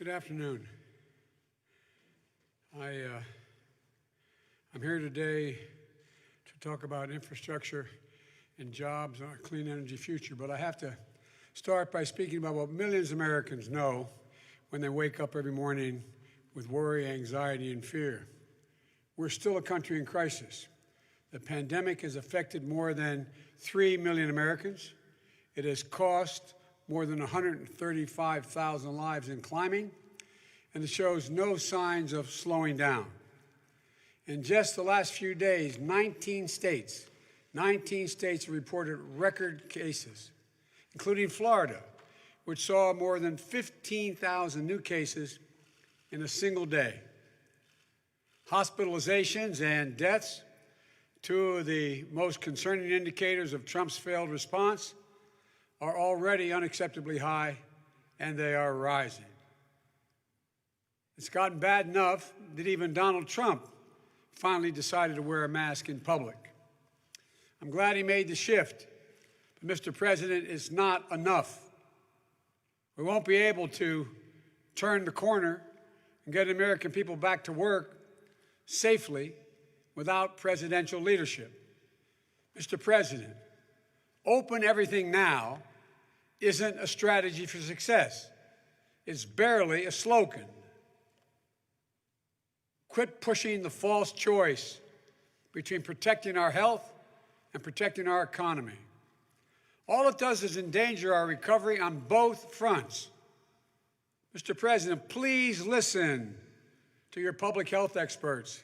Good afternoon. I'm here today to talk about infrastructure and jobs and a clean energy future, but I have to start by speaking about what millions of Americans know when they wake up every morning with worry, anxiety, and fear. We're still a country in crisis. The pandemic has affected more than 3 million Americans. It has cost more than 135,000 lives in climbing, and it shows no signs of slowing down. In just the last few days, 19 states reported record cases, including Florida, which saw more than 15,000 new cases in a single day. Hospitalizations and deaths, two of the most concerning indicators of Trump's failed response, are already unacceptably high, and they are rising. It's gotten bad enough that even Donald Trump finally decided to wear a mask in public. I'm glad he made the shift, but Mr. President, it's not enough. We won't be able to turn the corner and get American people back to work safely without presidential leadership. Mr. President, open everything now isn't a strategy for success. It's barely a slogan. Quit pushing the false choice between protecting our health and protecting our economy. All it does is endanger our recovery on both fronts. Mr. President, please listen to your public health experts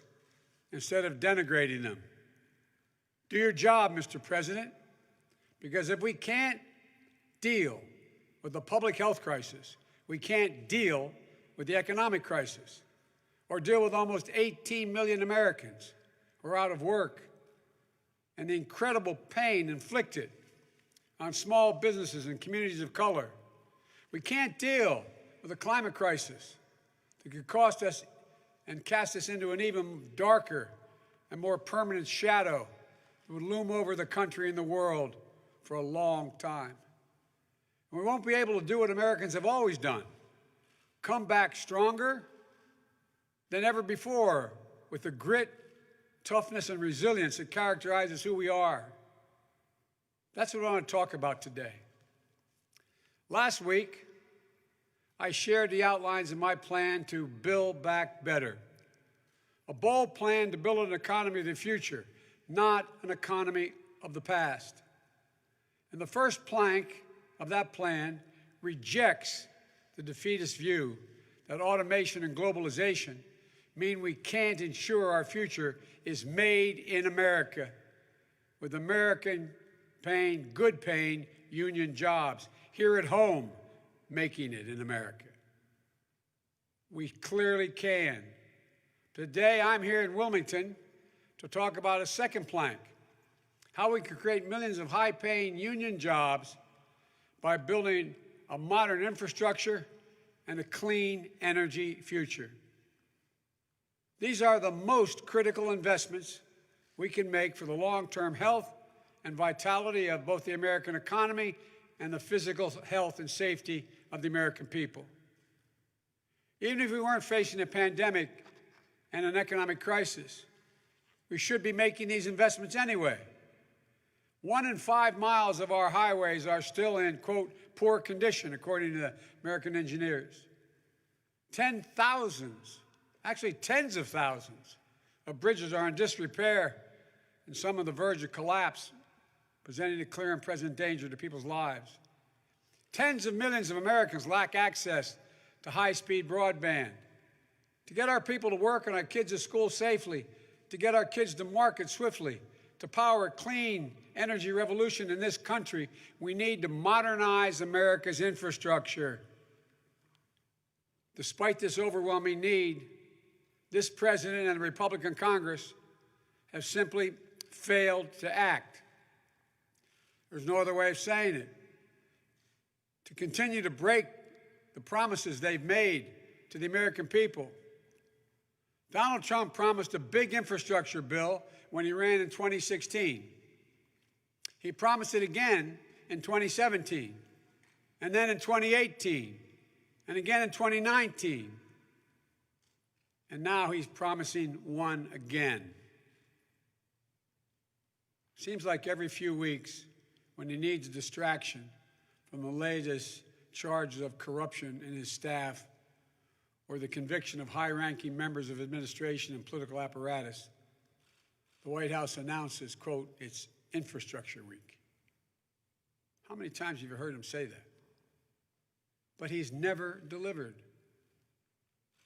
instead of denigrating them. Do your job, Mr. President, because if we can't deal with the public health crisis, we can't deal with the economic crisis or deal with almost 18 million Americans who are out of work and the incredible pain inflicted on small businesses and communities of color. We can't deal with the climate crisis that could cost us and cast us into an even darker and more permanent shadow that would loom over the country and the world for a long time. And we won't be able to do what Americans have always done, come back stronger than ever before with the grit, toughness, and resilience that characterizes who we are. That's what I want to talk about today. Last week, I shared the outlines of my plan to build back better, a bold plan to build an economy of the future, not an economy of the past. And the first plank of that plan rejects the defeatist view that automation and globalization mean we can't ensure our future is made in America with American paying, good paying union jobs here at home, making it in America. We clearly can. Today, I'm here in Wilmington to talk about a second plank, how we can create millions of high-paying union jobs by building a modern infrastructure and a clean energy future. These are the most critical investments we can make for the long-term health and vitality of both the American economy and the physical health and safety of the American people. Even if we weren't facing a pandemic and an economic crisis, we should be making these investments anyway. 1 in 5 miles of our highways are still in, quote, poor condition, according to the American engineers. Actually tens of thousands of bridges are in disrepair and some on the verge of collapse, presenting a clear and present danger to people's lives. Tens of millions of Americans lack access to high-speed broadband. To get our people to work and our kids to school safely, to get our kids to market swiftly, to power a clean energy revolution in this country, we need to modernize America's infrastructure. Despite this overwhelming need, this president and the Republican Congress have simply failed to act. There's no other way of saying it. To continue to break the promises they've made to the American people. Donald Trump promised a big infrastructure bill when he ran in 2016. He promised it again in 2017, and then in 2018, and again in 2019. And now he's promising one again. Seems like every few weeks, when he needs a distraction from the latest charges of corruption in his staff or the conviction of high-ranking members of administration and political apparatus, the White House announces, quote, it's Infrastructure Week. How many times have you heard him say that? But he's never delivered.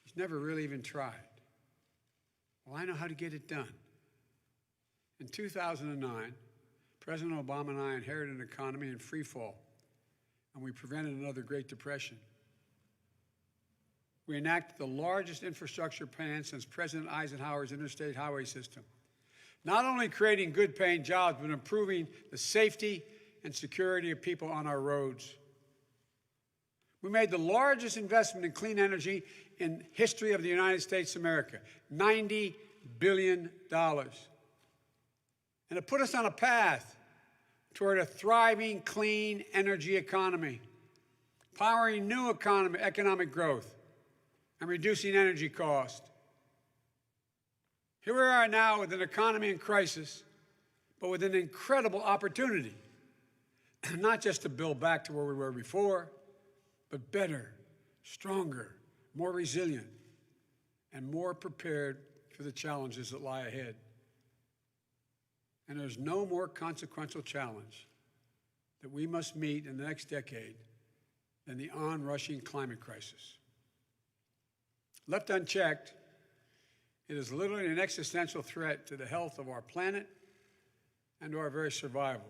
He's never really even tried. Well, I know how to get it done. In 2009, President Obama and I inherited an economy in free fall, and we prevented another Great Depression. We enacted the largest infrastructure plan since President Eisenhower's interstate highway system, not only creating good-paying jobs, but improving the safety and security of people on our roads. We made the largest investment in clean energy in history of the United States of America, $90 billion. And it put us on a path toward a thriving, clean energy economy, powering new economic growth and reducing energy costs. Here we are now with an economy in crisis, but with an incredible opportunity, not just to build back to where we were before, but better, stronger, more resilient, and more prepared for the challenges that lie ahead. And there's no more consequential challenge that we must meet in the next decade than the onrushing climate crisis. Left unchecked, it is literally an existential threat to the health of our planet and to our very survival.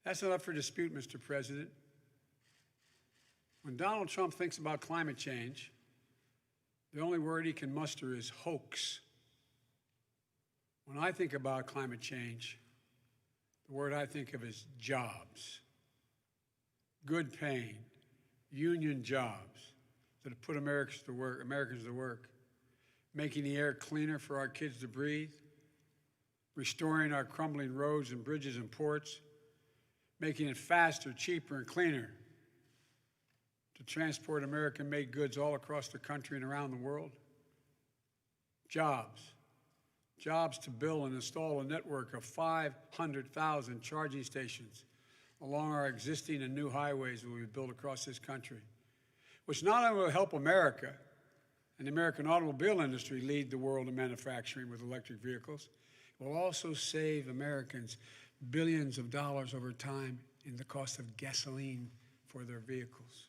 That's not up for dispute, Mr. President. When Donald Trump thinks about climate change, the only word he can muster is hoax. When I think about climate change, the word I think of is jobs. Good paying, union jobs that have put Americans to work, making the air cleaner for our kids to breathe, restoring our crumbling roads and bridges and ports, making it faster, cheaper, and cleaner to transport American-made goods all across the country and around the world. Jobs. Jobs to build and install a network of 500,000 charging stations along our existing and new highways that we've built across this country, which not only will help America and the American automobile industry lead the world in manufacturing with electric vehicles, it will also save Americans billions of dollars over time in the cost of gasoline for their vehicles.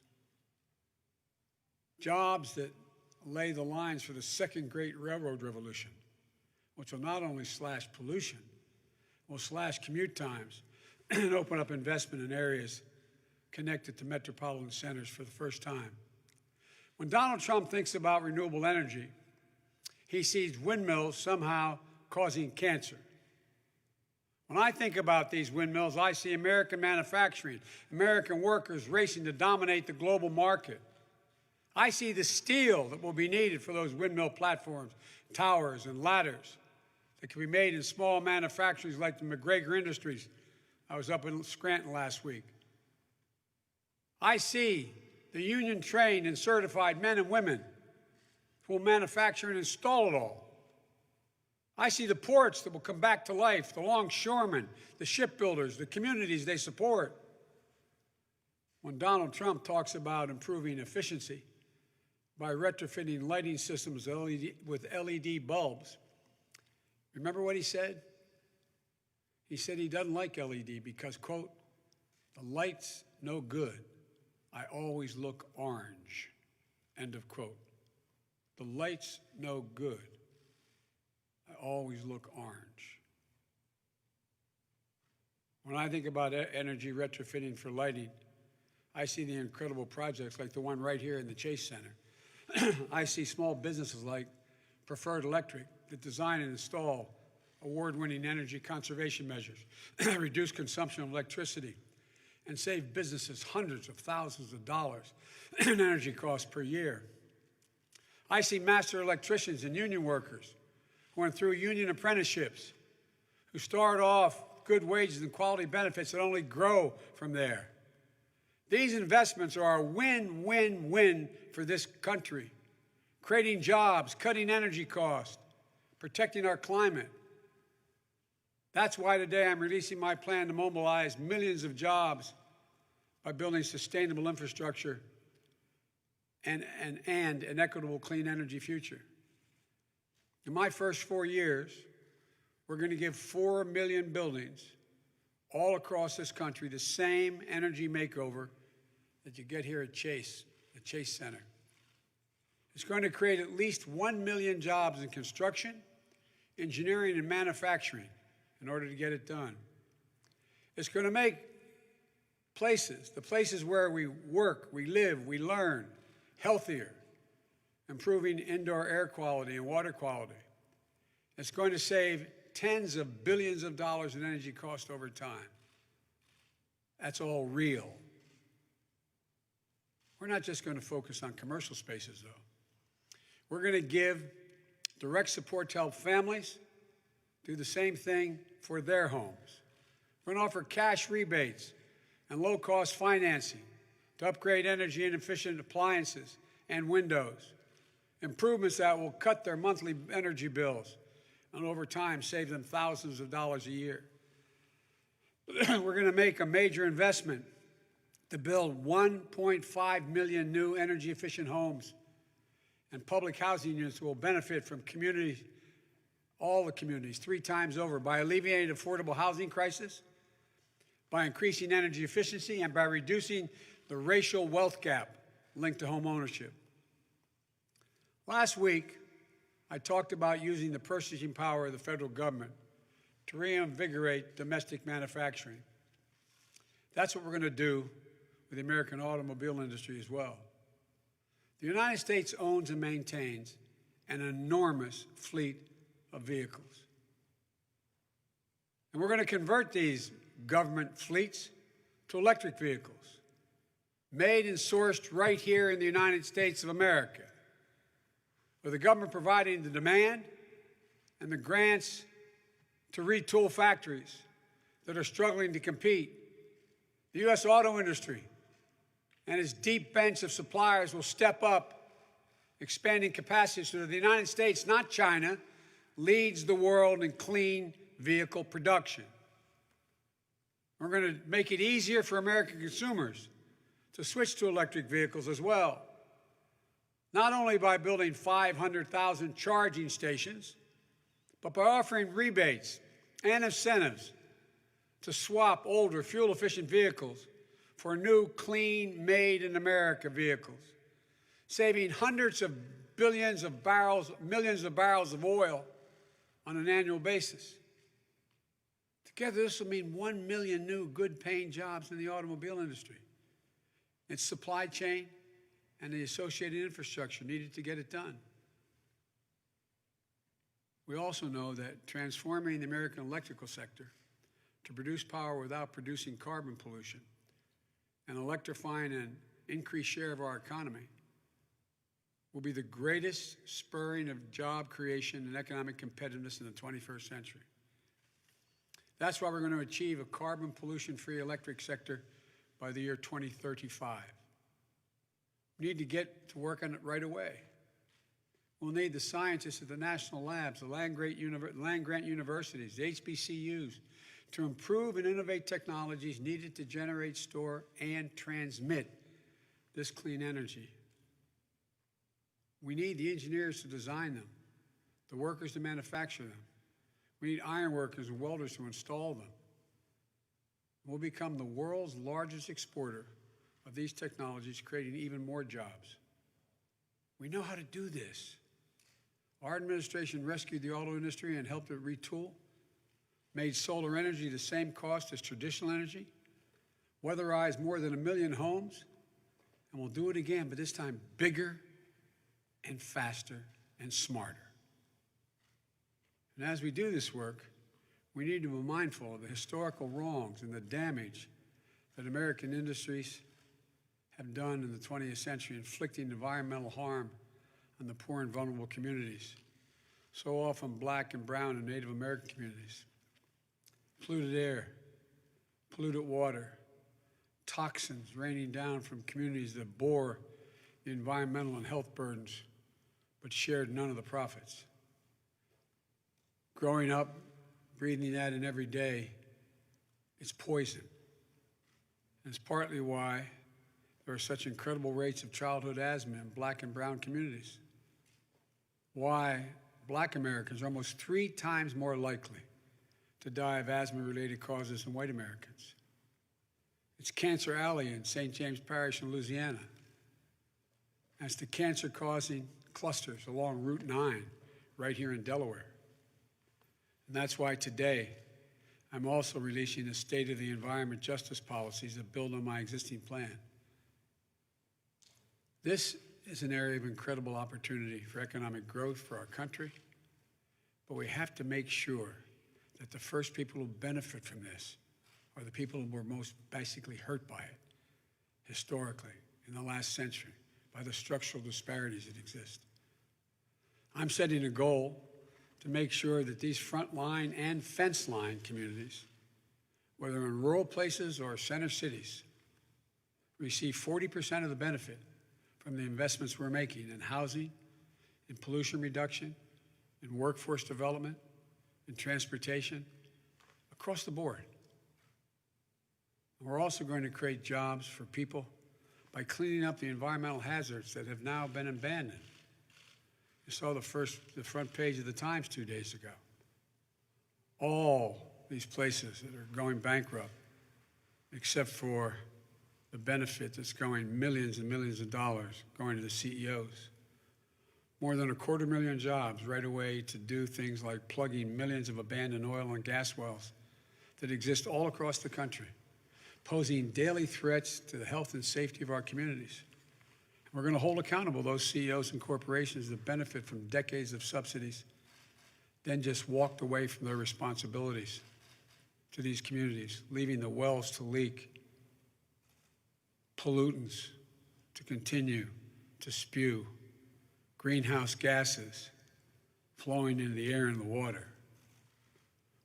Jobs that lay the lines for the second great railroad revolution, which will not only slash pollution, will slash commute times and open up investment in areas connected to metropolitan centers for the first time. When Donald Trump thinks about renewable energy, he sees windmills somehow causing cancer. When I think about these windmills, I see American manufacturing, American workers racing to dominate the global market. I see the steel that will be needed for those windmill platforms, towers, and ladders that can be made in small manufacturers like the McGregor Industries. I was up in Scranton last week. I see the union-trained and certified men and women who will manufacture and install it all. I see the ports that will come back to life, the longshoremen, the shipbuilders, the communities they support. When Donald Trump talks about improving efficiency by retrofitting lighting systems with LED bulbs, remember what he said? He said he doesn't like LED because, quote, the light's no good. I always look orange, end of quote. The light's no good. I always look orange. When I think about energy retrofitting for lighting, I see the incredible projects like the one right here in the Chase Center. I see small businesses like Preferred Electric that design and install award-winning energy conservation measures, reduce consumption of electricity, and save businesses hundreds of thousands of dollars in energy costs per year. I see master electricians and union workers who went through union apprenticeships, who start off good wages and quality benefits that only grow from there. These investments are a win-win-win for this country, creating jobs, cutting energy costs, protecting our climate. That's why today I'm releasing my plan to mobilize millions of jobs by building sustainable infrastructure and an equitable clean energy future. In my first 4 years, we're going to give 4 million buildings all across this country the same energy makeover that you get here at Chase, the Chase Center. It's going to create at least 1 million jobs in construction, engineering, and manufacturing in order to get it done. It's going to make the places where we work, we live, we learn, healthier, improving indoor air quality and water quality. It's going to save tens of billions of dollars in energy cost over time. That's all real. We're not just going to focus on commercial spaces, though. We're going to give direct support to help families do the same thing for their homes. We're going to offer cash rebates and low-cost financing to upgrade energy and efficient appliances and windows, improvements that will cut their monthly energy bills and over time save them thousands of dollars a year. We're going to make a major investment to build 1.5 million new energy-efficient homes, and public housing units will benefit from communities, all the communities, 3 times over, by alleviating the affordable housing crisis, by increasing energy efficiency, and by reducing the racial wealth gap linked to home ownership. Last week, I talked about using the purchasing power of the federal government to reinvigorate domestic manufacturing. That's what we're going to do with the American automobile industry as well. The United States owns and maintains an enormous fleet of vehicles. And we're going to convert these government fleets to electric vehicles, made and sourced right here in the United States of America, with the government providing the demand and the grants to retool factories that are struggling to compete. The U.S. auto industry and its deep bench of suppliers will step up, expanding capacity so that the United States, not China, leads the world in clean vehicle production. We're going to make it easier for American consumers to switch to electric vehicles as well, not only by building 500,000 charging stations, but by offering rebates and incentives to swap older fuel-efficient vehicles for new, clean, made-in-America vehicles, saving hundreds of billions of barrels, millions of barrels of oil on an annual basis. Together, this will mean 1 million new good-paying jobs in the automobile industry, its supply chain, and the associated infrastructure needed to get it done. We also know that transforming the American electrical sector to produce power without producing carbon pollution and electrifying an increased share of our economy will be the greatest spurring of job creation and economic competitiveness in the 21st century. That's why we're going to achieve a carbon pollution-free electric sector by the year 2035. We need to get to work on it right away. We'll need the scientists at the national labs, the land-grant universities, the HBCUs, to improve and innovate technologies needed to generate, store, and transmit this clean energy. We need the engineers to design them, the workers to manufacture them. We need iron workers and welders to install them. We'll become the world's largest exporter of these technologies, creating even more jobs. We know how to do this. Our administration rescued the auto industry and helped it retool, made solar energy the same cost as traditional energy, weatherized more than 1 million homes, and we'll do it again, but this time bigger and faster and smarter. And as we do this work, we need to be mindful of the historical wrongs and the damage that American industries have done in the 20th century, inflicting environmental harm on the poor and vulnerable communities, so often Black and brown and Native American communities. Polluted air, polluted water, toxins raining down from communities that bore the environmental and health burdens but shared none of the profits. Growing up, breathing that in every day, it's poison. And it's partly why there are such incredible rates of childhood asthma in Black and brown communities. Why Black Americans are almost 3 times more likely to die of asthma-related causes than white Americans. It's Cancer Alley in St. James Parish in Louisiana. And it's the cancer-causing clusters along Route 9 right here in Delaware. And that's why today I'm also releasing a State of the Environment Justice policies that build on my existing plan. This is an area of incredible opportunity for economic growth for our country, but we have to make sure that the first people who benefit from this are the people who were most basically hurt by it historically in the last century by the structural disparities that exist. I'm setting a goal to make sure that these frontline and fence line communities, whether in rural places or center cities, receive 40% of the benefit from the investments we're making in housing, in pollution reduction, in workforce development, in transportation, across the board. We're also going to create jobs for people by cleaning up the environmental hazards that have now been abandoned. You saw the front page of the Times 2 days ago. All these places that are going bankrupt, except for the benefit that's going millions and millions of dollars going to the CEOs. More than 250,000 jobs right away to do things like plugging millions of abandoned oil and gas wells that exist all across the country, posing daily threats to the health and safety of our communities. We're going to hold accountable those CEOs and corporations that benefit from decades of subsidies, then just walked away from their responsibilities to these communities, leaving the wells to leak, pollutants to continue to spew, greenhouse gases flowing into the air and the water.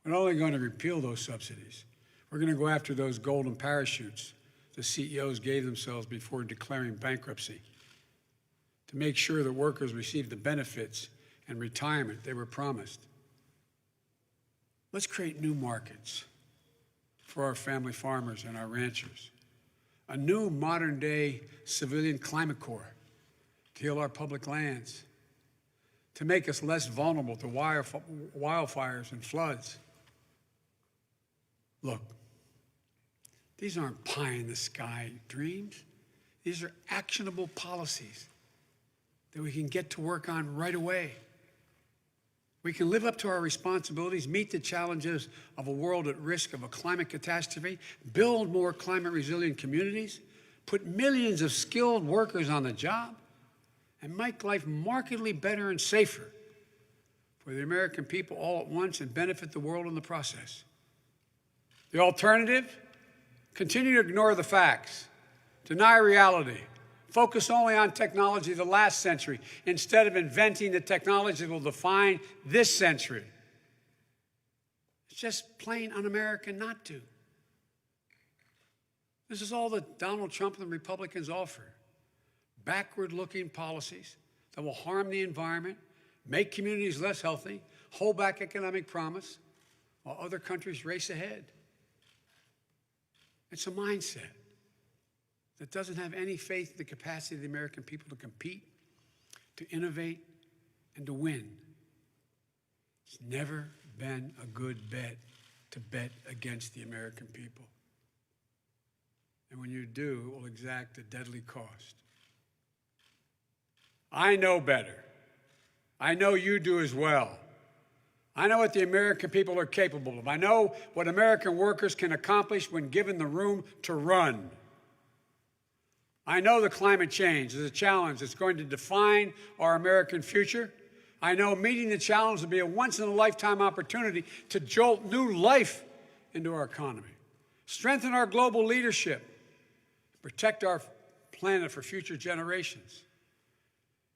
We're not only going to repeal those subsidies, we're going to go after those golden parachutes the CEOs gave themselves before declaring bankruptcy to make sure that workers receive the benefits and retirement they were promised. Let's create new markets for our family farmers and our ranchers. A new modern-day civilian climate corps to heal our public lands, to make us less vulnerable to wildfires and floods. Look, these aren't pie-in-the-sky dreams. These are actionable policies that we can get to work on right away. We can live up to our responsibilities, meet the challenges of a world at risk of a climate catastrophe, build more climate-resilient communities, put millions of skilled workers on the job, and make life markedly better and safer for the American people all at once and benefit the world in the process. The alternative? Continue to ignore the facts, deny reality, focus only on technology of the last century instead of inventing the technology that will define this century. It's just plain un-American not to. This is all that Donald Trump and the Republicans offer. Backward-looking policies that will harm the environment, make communities less healthy, hold back economic promise, while other countries race ahead. It's a mindset that doesn't have any faith in the capacity of the American people to compete, to innovate, and to win. It's never been a good bet to bet against the American people. And when you do, it will exact a deadly cost. I know better. I know you do as well. I know what the American people are capable of. I know what American workers can accomplish when given the room to run. I know that climate change is a challenge that's going to define our American future. I know meeting the challenge will be a once-in-a-lifetime opportunity to jolt new life into our economy, strengthen our global leadership, protect our planet for future generations.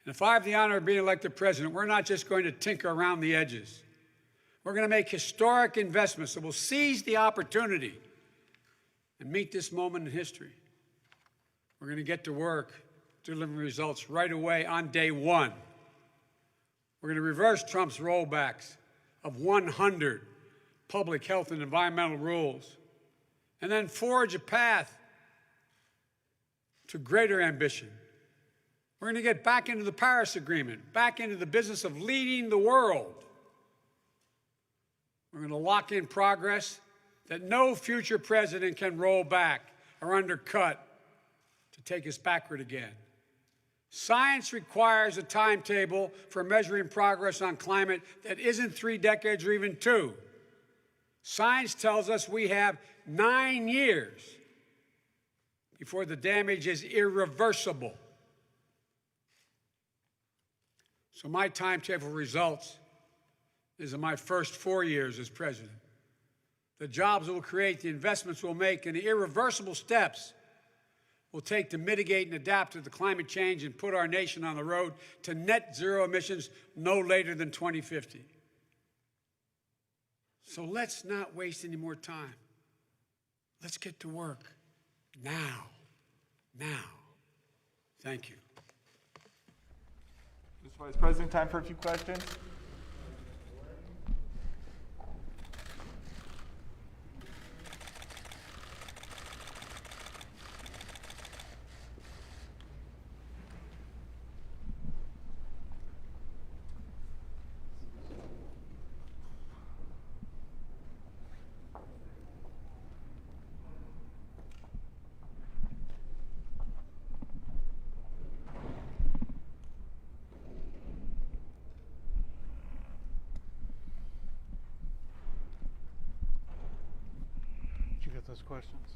And if I have the honor of being elected president, we're not just going to tinker around the edges. We're going to make historic investments that will seize the opportunity and meet this moment in history. We're going to get to work delivering results right away on day one. We're going to reverse Trump's rollbacks of 100 public health and environmental rules, and then forge a path to greater ambition. We're going to get back into the Paris Agreement, back into the business of leading the world. We're going to lock in progress that no future president can roll back or undercut to take us backward again. Science requires a timetable for measuring progress on climate that isn't 3 decades or even 2. Science tells us we have 9 years before the damage is irreversible. So my timetable results is in my first 4 years as president. The jobs we'll create, the investments we'll make, and the irreversible steps we'll take to mitigate and adapt to the climate change and put our nation on the road to net zero emissions no later than 2050. So let's not waste any more time. Let's get to work now. Now. Thank you. Mr. Vice President, time for a few questions. Did you get those questions?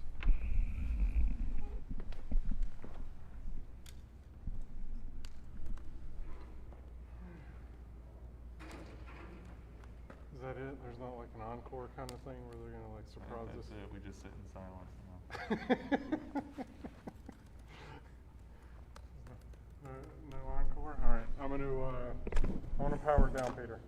Is that it? There's not like an encore kind of thing where they're gonna like surprise us? That's it. We just sit in silence now. No encore? All right. I'm gonna power down, Peter.